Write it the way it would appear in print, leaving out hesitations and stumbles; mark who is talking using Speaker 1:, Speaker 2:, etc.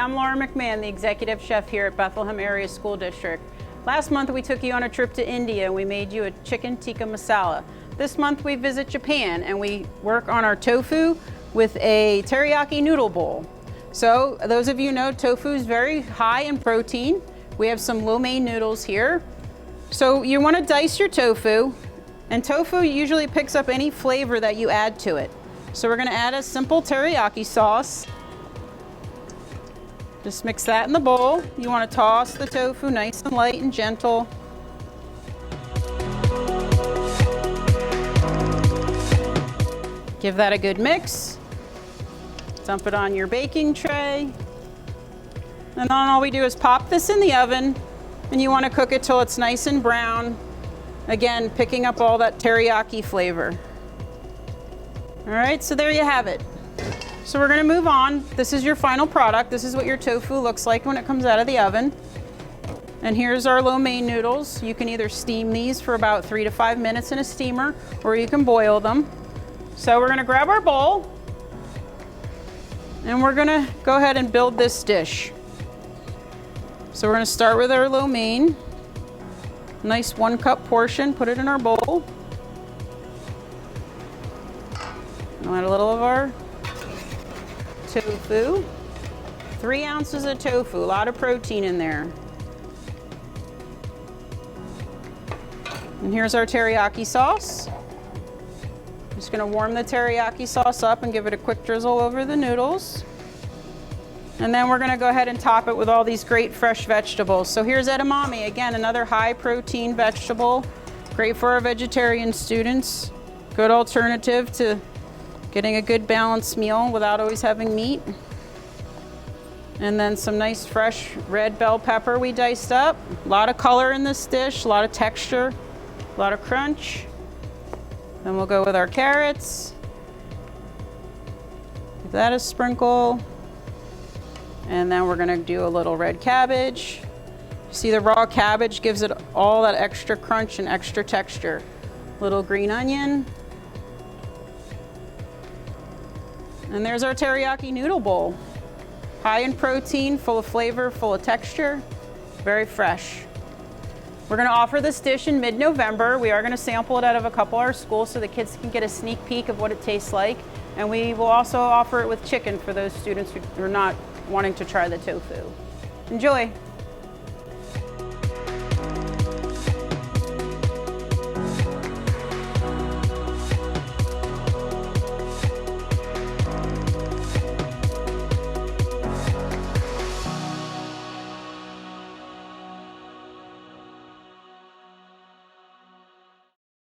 Speaker 1: I'm Laura McMann, the Executive Chef here at Bethlehem Area School District. Last month we took you on a trip to India and we made you a chicken tikka masala. This month we visit Japan and we work on our tofu with a teriyaki noodle bowl. So those of you know tofu is very high in protein. We have some lo mein noodles here. So you want to dice your tofu, and tofu usually picks up any flavor that you add to it. So we're going to add a simple teriyaki sauce. Just mix that in the bowl. You want to toss the tofu nice and light and gentle. Give that a good mix. Dump it on your baking tray. And then all we do is pop this in the oven, and you want to cook it till it's nice and brown. Again, picking up all that teriyaki flavor. All right, so there you have it. So we're gonna move on. This is your final product. This is what your tofu looks like when it comes out of the oven. And here's our lo mein noodles. You can either steam these for about 3 to 5 minutes in a steamer, or you can boil them. So we're gonna grab our bowl, and we're gonna go ahead and build this dish. So we're gonna start with our lo mein. Nice 1 cup portion, put it in our bowl. I'll add a little of our tofu. 3 ounces of tofu, a lot of protein in there. And here's our teriyaki sauce. Just gonna warm the teriyaki sauce up and give it a quick drizzle over the noodles. And then we're gonna go ahead and top it with all these great fresh vegetables. So here's edamame, again, another high protein vegetable. Great for our vegetarian students. Good alternative to getting a good balanced meal without always having meat. And then some nice fresh red bell pepper we diced up. A lot of color in this dish, a lot of texture, a lot of crunch. Then we'll go with our carrots. Give that a sprinkle. And then we're gonna do a little red cabbage. You see the raw cabbage gives it all that extra crunch and extra texture. Little green onion. And there's our teriyaki noodle bowl. High in protein, full of flavor, full of texture, very fresh. We're gonna offer this dish in mid-November. We are gonna sample it out of a couple of our schools so the kids can get a sneak peek of what it tastes like. And we will also offer it with chicken for those students who are not wanting to try the tofu. Enjoy.